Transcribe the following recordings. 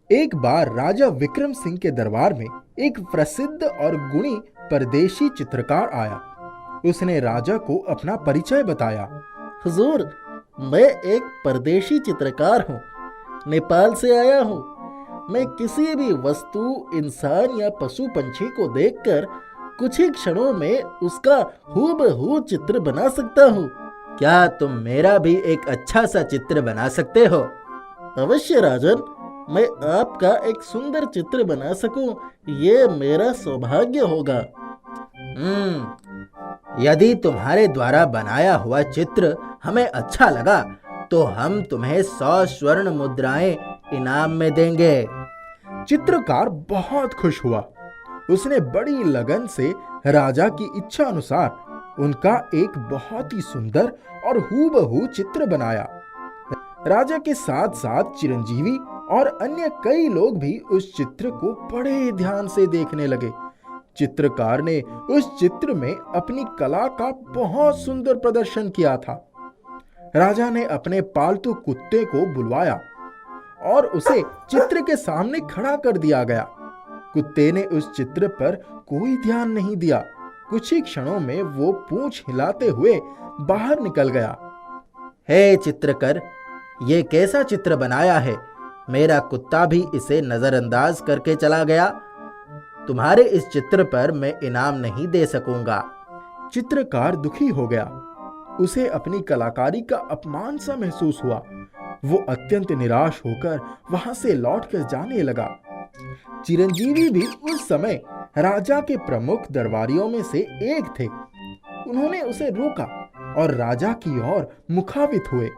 एक बार राजा विक्रम सिंह के दरबार में एक प्रसिद्ध और गुणी परदेशी चित्रकार आया। उसने राजा को अपना परिचय बताया। हुजूर, मैं एक परदेशी चित्रकार हूँ। नेपाल से आया हूँ। मैं किसी भी वस्तु, इंसान या पशु पंछी को देखकर कुछ ही क्षणों में उसका हूबहू चित्र बना सकता हूँ। क्या तुम मेरा भी एक अच्छा सा चित्र बना सकते हो? अवश्य राजन, मैं आपका एक सुंदर चित्र बना सकूं, ये मेरा सौभाग्य होगा। यदि तुम्हारे द्वारा बनाया हुआ चित्र हमें अच्छा लगा तो हम तुम्हें 100 स्वर्ण मुद्राएं इनाम में देंगे। चित्रकार बहुत खुश हुआ। उसने बड़ी लगन से राजा की इच्छा अनुसार उनका एक बहुत ही सुंदर और हूबहू चित्र बनाया। राजा के साथ साथ चिरंजीवी और अन्य कई लोग भी उस चित्र को बड़े ध्यान से देखने लगे। चित्रकार ने उस चित्र में अपनी कला का बहुत सुंदर प्रदर्शन किया था। राजा ने अपने पालतू कुत्ते को बुलवाया और उसे चित्र के सामने खड़ा कर दिया गया। कुत्ते ने उस चित्र पर कोई ध्यान नहीं दिया। कुछ ही क्षणों में वो पूंछ हिलाते हुए बाहर निकल गया। हे चित्रकर, ये कैसा चित्र बनाया है? मेरा कुत्ता भी इसे नजरअंदाज करके चला गया। तुम्हारे इस चित्र पर मैं इनाम नहीं दे सकूंगा। चित्रकार दुखी हो गया। उसे अपनी कलाकारी का अपमान सा महसूस हुआ। वो अत्यंत निराश होकर वहां से लौटकर जाने लगा। चिरंजीवी भी उस समय राजा के प्रमुख दरबारियों में से एक थे। उन्होंने उसे रोका और राजा की ओर मुखावित हुए।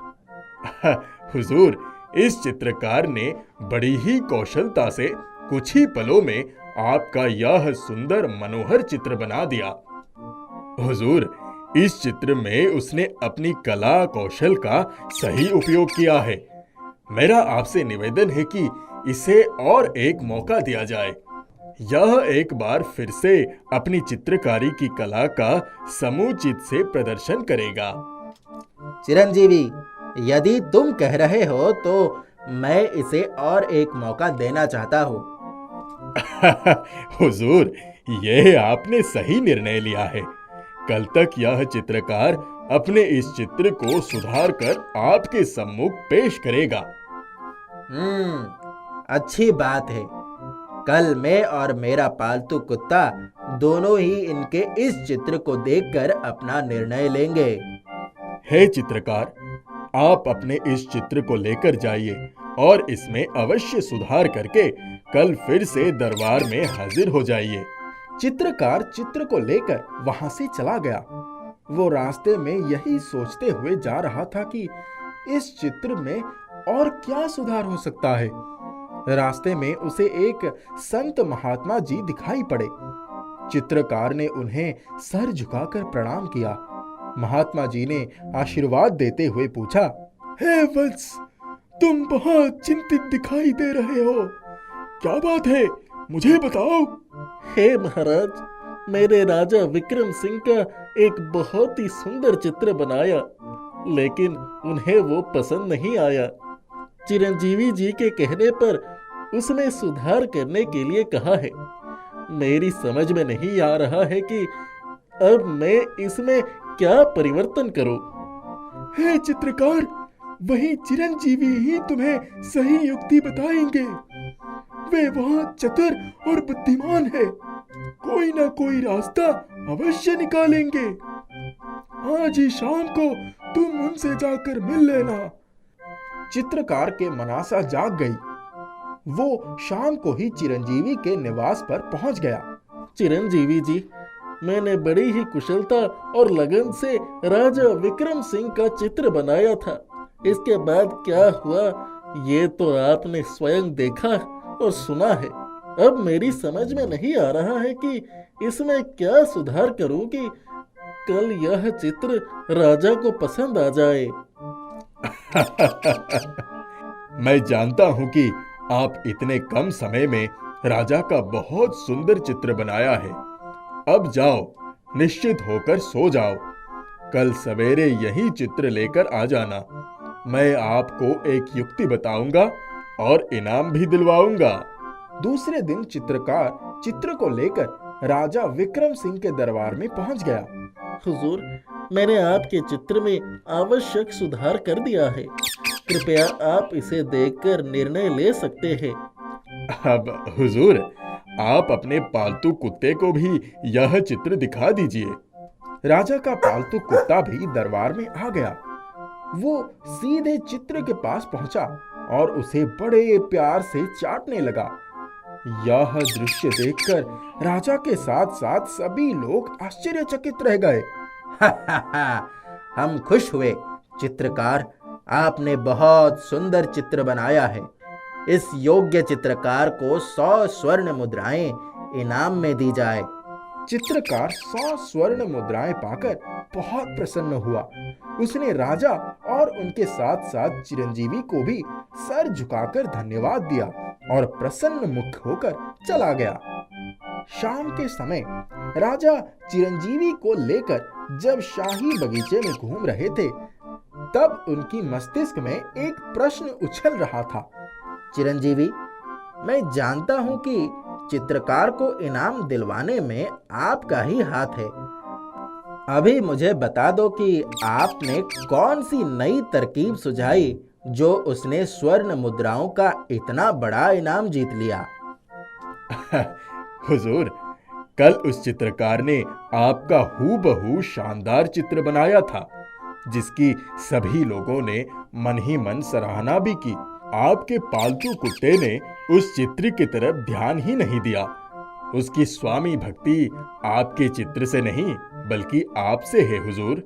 हुजूर, इस चित्रकार ने बड़ी ही कौशलता से कुछ ही पलों में आपका यह सुंदर मनोहर चित्र बना दिया। हुजूर, इस चित्र में उसने अपनी कला कौशल का सही उपयोग किया है। मेरा आपसे निवेदन है कि इसे और एक मौका दिया जाए। यह एक बार फिर से अपनी चित्रकारी की कला का समुचित से प्रदर्शन करेगा। चिरंजीवी, यदि तुम कह रहे हो तो मैं इसे और एक मौका देना चाहता हूँ। हुजूर, यह आपने सही निर्णय लिया है। कल तक यह चित्रकार अपने इस चित्र को सुधार कर आपके सम्मुख पेश करेगा। अच्छी बात है। कल मैं और मेरा पालतू कुत्ता दोनों ही इनके इस चित्र को देखकर अपना निर्णय लेंगे। हे चित्रकार, आप अपने इस चित्र को लेकर जाइए और इसमें अवश्य सुधार करके कल फिर से दरबार में हाजिर हो जाइए। चित्रकार चित्र को लेकर वहां से चला गया। वो रास्ते में यही सोचते हुए जा रहा था कि इस चित्र में और क्या सुधार हो सकता है। रास्ते में उसे एक संत महात्मा जी दिखाई पड़े। चित्रकार ने उन्हें सर झुकाकर प्रणाम किया। महात्मा जी ने आशीर्वाद देते हुए पूछा, हे वत्स, तुम बहुत चिंतित दिखाई दे रहे हो। क्या बात है, मुझे बताओ। हे महाराज, मेरे राजा विक्रम सिंह का एक बहुत ही सुंदर चित्र बनाया, लेकिन उन्हें वो पसंद नहीं आया। चिरंजीवी जी के कहने पर उसने सुधार करने के लिए कहा है। मेरी समझ में नहीं आ रहा है कि अब मैं इसमें क्या परिवर्तन करूं। हे चित्रकार, वही चिरंजीवी ही तुम्हें सही युक्ति बताएंगे। वे बहुत चतुर और बुद्धिमान है। कोई ना कोई रास्ता अवश्य निकालेंगे। आज ही शाम को तुम उनसे जाकर मिल लेना। चित्रकार के मनासा जाग गई। वो शाम को ही चिरंजीवी के निवास पर पहुंच गया। चिरंजीवी जी, मैंने बड़ी ही कुशलता और लगन से राजा विक्रम सिंह का चित्र बनाया था। इसके बाद क्या हुआ, ये तो आपने स्वयं देखा और सुना है। अब मेरी समझ में नहीं आ रहा है कि इसमें क्या सुधार करूं कि कल यह चित्र राजा को पसंद आ जाए। मैं जानता हूं कि आप इतने कम समय में राजा का बहुत सुंदर चित्र बनाया है। अब जाओ, निश्चित होकर सो जाओ। कल सवेरे यही चित्र लेकर आ जाना। मैं आपको एक युक्ति बताऊंगा और इनाम भी दिलवाऊंगा। दूसरे दिन चित्रकार चित्र को लेकर राजा विक्रम सिंह के दरबार में पहुंच गया। हुजूर, मैंने आपके चित्र में आवश्यक सुधार कर दिया है। कृपया आप इसे देखकर निर्णय ले सकते हैं। अब हुजूर, आप अपने पालतू कुत्ते को भी यह चित्र दिखा दीजिए। राजा का पालतू कुत्ता भी दरबार में आ गया। वो सीधे चित्र के पास पहुंचा और उसे बड़े प्यार से चाटने लगा। यह दृश्य देखकर राजा के साथ साथ सभी लोग आश्चर्यचकित रह गए। हम खुश हुए। चित्रकार, आपने बहुत सुंदर चित्र बनाया है। इस योग्य चित्रकार को 100 स्वर्ण मुद्राएं इनाम में दी जाए। चित्रकार 100 स्वर्ण मुद्राएं पाकर बहुत प्रसन्न हुआ। उसने राजा और उनके साथ साथ चिरंजीवी को भी सर झुकाकर धन्यवाद दिया और प्रसन्न मुख होकर चला गया। शाम के समय राजा चिरंजीवी को लेकर जब शाही बगीचे में घूम रहे थे, तब उनकी मस्तिष्क में एक प्रश्न उछल रहा था। चिरंजीवी, मैं जानता हूं कि चित्रकार को इनाम दिलवाने में आपका ही हाथ है। अभी मुझे बता दो कि आपने कौन सी नई तरकीब सुझाई जो उसने स्वर्ण मुद्राओं का इतना बड़ा इनाम जीत लिया। हुजूर, कल उस चित्रकार ने आपका हूबहू शानदार चित्र बनाया था, जिसकी सभी लोगों ने मन ही मन सराहना भी की। आपके पालतू कुत्ते ने उस चित्र की तरफ ध्यान ही नहीं दिया। उसकी स्वामी भक्ति आपके चित्र से नहीं बल्कि आपसे है हुजूर।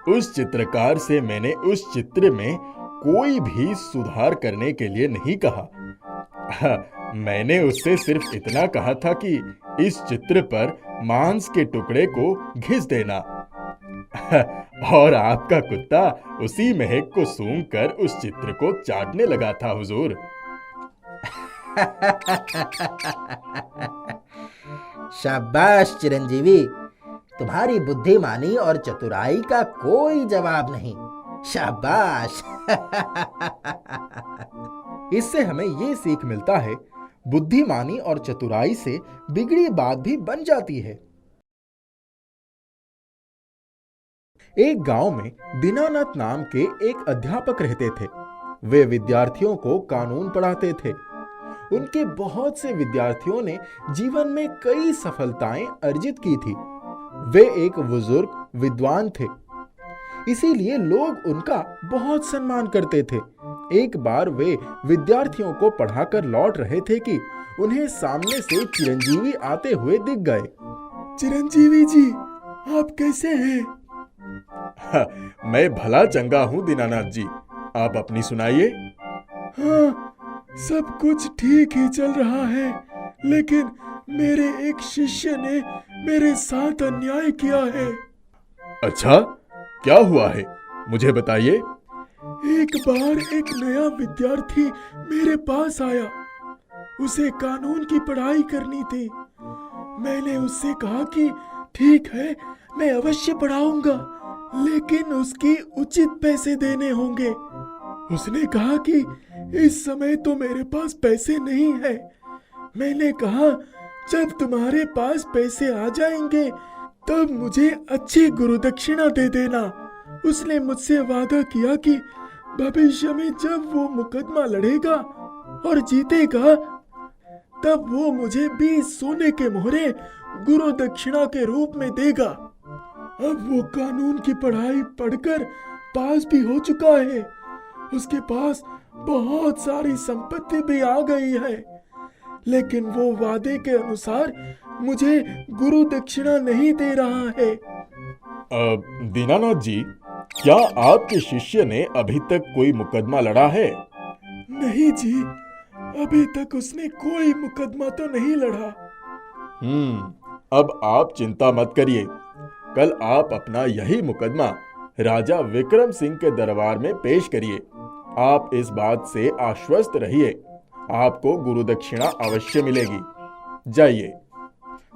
उस चित्रकार से मैंने उस चित्र में कोई भी सुधार करने के लिए नहीं कहा। मैंने उससे सिर्फ इतना कहा था कि इस चित्र पर मांस के टुकड़े को घिस देना। और आपका कुत्ता उसी महक को सूंघकर उस चित्र को चाटने लगा था हुजूर। शाबाश चिरंजीवी, तुम्हारी बुद्धिमानी और चतुराई का कोई जवाब नहीं। शाबाश। इससे हमें ये सीख मिलता है, बुद्धिमानी और चतुराई से बिगड़ी बात भी बन जाती है। एक गांव में दीनानाथ नाम के एक अध्यापक रहते थे। वे विद्यार्थियों को कानून पढ़ाते थे। उनके बहुत से विद्यार्थियों ने जीवन में कई सफलताएं अर्जित की थी। वे एक बुजुर्ग विद्वान थे, इसीलिए लोग उनका बहुत सम्मान करते थे। एक बार वे विद्यार्थियों को पढ़ाकर लौट रहे थे कि उन्हें सामने से चिरंजीवी आते हुए दिख गए। चिरंजीवी जी, आप कैसे हैं? मैं भला चंगा हूँ दीनानाथ जी, आप अपनी सुनाइए। हाँ, सब कुछ ठीक ही चल रहा है, लेकिन मेरे एक शिष्य ने मेरे साथ अन्याय किया है। अच्छा, क्या हुआ है, मुझे बताइए। एक बार एक नया विद्यार्थी मेरे पास आया। उसे कानून की पढ़ाई करनी थी। मैंने उससे कहा कि ठीक है, मैं अवश्य पढ़ाऊंगा, लेकिन उसकी उचित पैसे देने होंगे। उसने कहा कि इस समय तो मेरे पास पैसे नहीं है। मैंने कहा, जब तुम्हारे पास पैसे आ जाएंगे तब मुझे अच्छी गुरुदक्षिणा दे देना। उसने मुझसे वादा किया कि भविष्य में जब वो मुकदमा लड़ेगा और जीतेगा, तब वो मुझे 20 सोने के मोहरे गुरुदक्षिणा के रूप में देगा। अब वो कानून की पढ़ाई पढ़कर पास भी हो चुका है। उसके पास बहुत सारी संपत्ति भी आ गई है, लेकिन वो वादे के अनुसार मुझे गुरु दक्षिणा नहीं दे रहा है। दीनानाथ जी, क्या आपके शिष्य ने अभी तक कोई मुकदमा लड़ा है? नहीं जी, अभी तक उसने कोई मुकदमा तो नहीं लड़ा। अब आप चिंता मत करिए। कल आप अपना यही मुकदमा राजा विक्रम सिंह के दरबार में पेश करिए। आप इस बात से आश्वस्त रहिए, आपको गुरुदक्षिणा अवश्य मिलेगी। जाइए।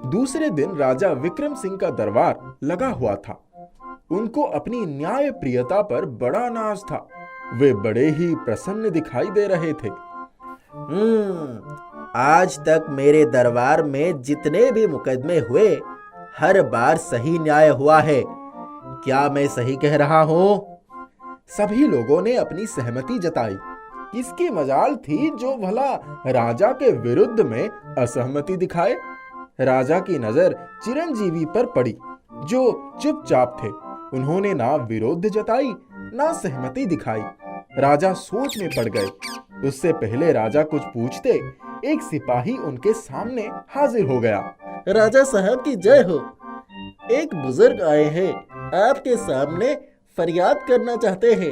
दूसरे दिन राजा विक्रम सिंह का दरबार लगा हुआ था। उनको अपनी न्याय प्रियता पर बड़ा नाज था। वे बड़े ही प्रसन्न दिखाई दे रहे थे। आज तक मेरे दरबार में जितने भी मुकदमे हुए हर बार सही न्याय हुआ है। क्या मैं सही कह रहा हूं? सभी लोगों ने अपनी सहमति जताई। किसकी मजाल थी जो भला राजा के विरुद्ध में असहमति दिखाए। राजा की नजर चिरंजीवी पर पड़ी, जो चुपचाप थे। उन्होंने ना विरोध जताई ना सहमति दिखाई। राजा सोच में पड़ गए। उससे पहले राजा कुछ पूछते, एक सिपाही उनके सामने हाजिर हो गया। राजा साहब की जय हो। एक बुजुर्ग आए हैं, आपके सामने फरियाद करना चाहते हैं।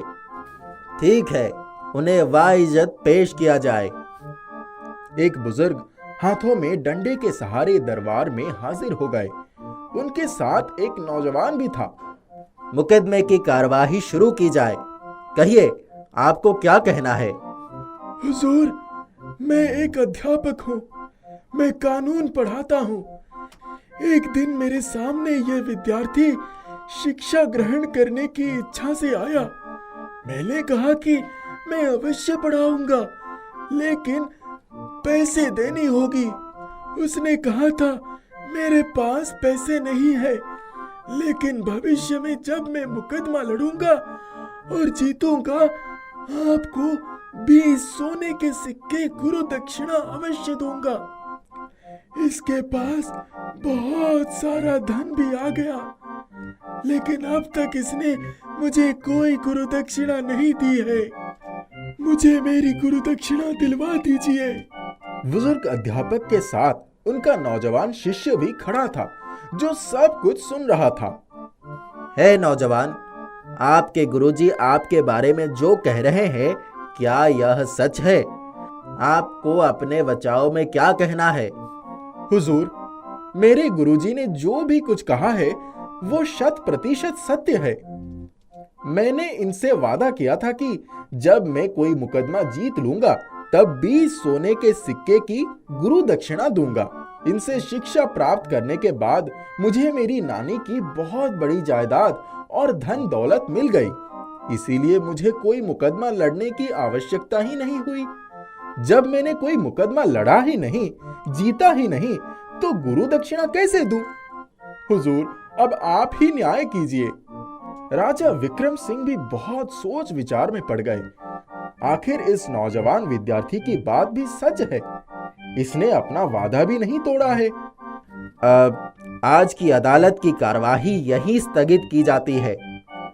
ठीक है, उन्हें वाइज्जत पेश किया जाए। एक बुजुर्ग हाथों में डंडे के सहारे दरबार में हाजिर हो गए। उनके साथ एक नौजवान भी था। मुकदमे की कार्यवाही शुरू की जाए। कहिए, आपको क्या कहना है? हुजूर, मैं एक अध्यापक हूँ। मैं कानून पढ़ाता हूँ। एक दिन मेरे सामने यह विद्यार्थी शिक्षा ग्रहण करने की इच्छा से आया। मैंने कहा कि मैं अवश्य पढ़ाऊंगा, लेकिन पैसे देनी होगी। उसने कहा था, मेरे पास पैसे नहीं है, लेकिन भविष्य में जब मैं मुकदमा लड़ूंगा और जीतूंगा, आपको 20 सोने के सिक्के गुरु दक्षिणा अवश्य दूंगा। इसके पास बहुत सारा धन भी आ गया, लेकिन अब तक इसने मुझे कोई गुरु दक्षिणा नहीं दी है। मुझे मेरी गुरु दक्षिणा दिलवा दीजिए। बुजुर्ग अध्यापक के साथ उनका नौजवान शिष्य भी खड़ा था, जो सब कुछ सुन रहा था। है नौजवान, आपके गुरुजी आपके बारे में जो कह रहे हैं, क्या यह सच है? आपको अपने बचाव में क्या कहना है? हुजूर, मेरे गुरुजी ने जो भी कुछ कहा है वो 100% सत्य है। मैंने इनसे वादा किया था कि जब मैं कोई मुकदमा जीत लूंगा तब 20 सोने के सिक्के की गुरु दक्षिणा दूंगा। इनसे शिक्षा प्राप्त करने के बाद मुझे मेरी नानी की बहुत बड़ी जायदाद और धन दौलत मिल गई, इसीलिए मुझे कोई मुकदमा लड़ने की आवश्यकता ही नहीं हुई। जब मैंने कोई मुकदमा लड़ा ही नहीं, जीता ही नहीं, तो गुरु दक्षिणा कैसे दूं? हुजूर, अब आप ही न्याय कीजिए। राजा विक्रम सिंह भी बहुत सोच विचार में पड़ गए। आखिर इस नौजवान विद्यार्थी की बात भी सच है। इसने अपना वादा भी नहीं तोड़ा है। आज की अदालत की कार्यवाही यहीं स्थगित की जाती है।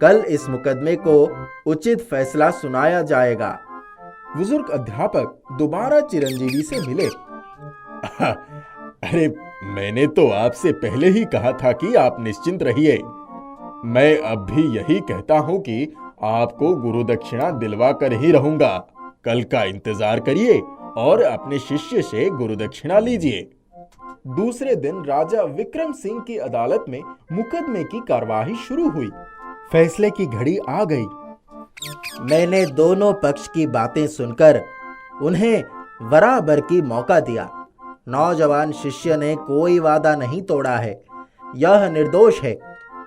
कल इस मुकदमे को उचित फैसला सुनाया जाएगा। बुजुर्ग अध्यापक दोबारा चिरंजीवी से मिले। अरे, मैंने तो आपसे पहले ही कहा था कि आप निश्चिंत रहिए। मैं अब भी यही कहता हूं कि आपको गुरु दक्षिणा दिलवा कर ही रहूंगा। कल का इंतजार करिए और अपने शिष्य से गुरु दक्षिणा लीजिए। दूसरे दिन राजा विक्रम सिंह की अदालत में मुकदमे की कार्यवाही शुरू हुई। फैसले की घड़ी आ गई। मैंने दोनों पक्ष की बातें सुनकर उन्हें बराबर की मौका दिया। नौजवान शिष्य ने कोई वादा नहीं तोड़ा है। यह निर्दोष है,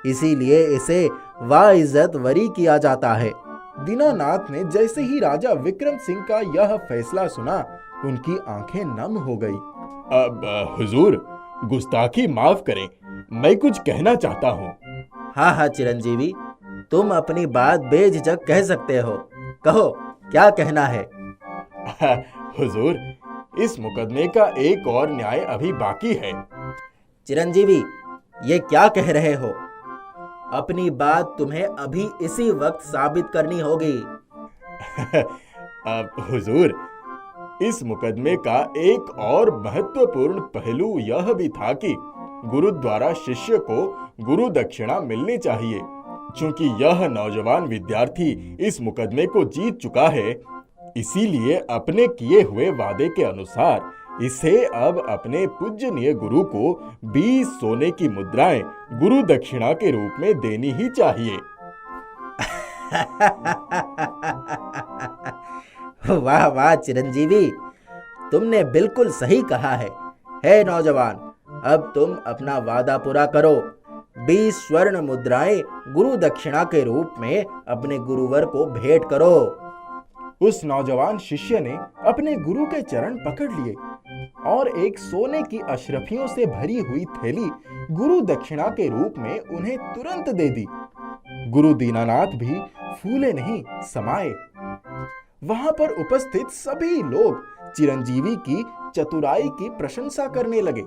इसीलिए इसे वाइज्जत वरी किया जाता है। दीनानाथ ने जैसे ही राजा विक्रम सिंह का यह फैसला सुना, उनकी आंखें नम हो गई। अब हुजूर, गुस्ताखी माफ करें, मैं कुछ कहना चाहता हूँ। हाँ चिरंजीवी, तुम अपनी बात बेझिझक कह सकते हो। कहो, क्या कहना है? हुजूर, इस मुकदमे का एक और न्याय अभी बाकी है। चिरंजीवी, ये क्या कह रहे हो? अपनी बात तुम्हें अभी इसी वक्त साबित करनी होगी। हुजूर, इस मुकदमे का एक और महत्वपूर्ण पहलू यह भी था कि गुरु द्वारा शिष्य को गुरु दक्षिणा मिलनी चाहिए। चूंकि यह नौजवान विद्यार्थी इस मुकदमे को जीत चुका है, इसीलिए अपने किए हुए वादे के अनुसार इसे अब अपने पूजनीय गुरु को 20 सोने की मुद्राएं गुरु दक्षिणा के रूप में देनी ही चाहिए। वाह वाह चिरंजीवी, तुमने बिल्कुल सही कहा है। हे नौजवान, अब तुम अपना वादा पूरा करो। 20 स्वर्ण मुद्राएं गुरु दक्षिणा के रूप में अपने गुरुवर को भेंट करो। उस नौजवान शिष्य ने अपने गुरु के चरण पकड़ लिए और एक सोने की अशरफियों से भरी हुई थैली गुरु दक्षिणा के रूप में उन्हें तुरंत दे दी। गुरु दीनानाथ भी फूले नहीं समाये। वहां पर उपस्थित सभी लोग चिरंजीवी की चतुराई की प्रशंसा करने लगे।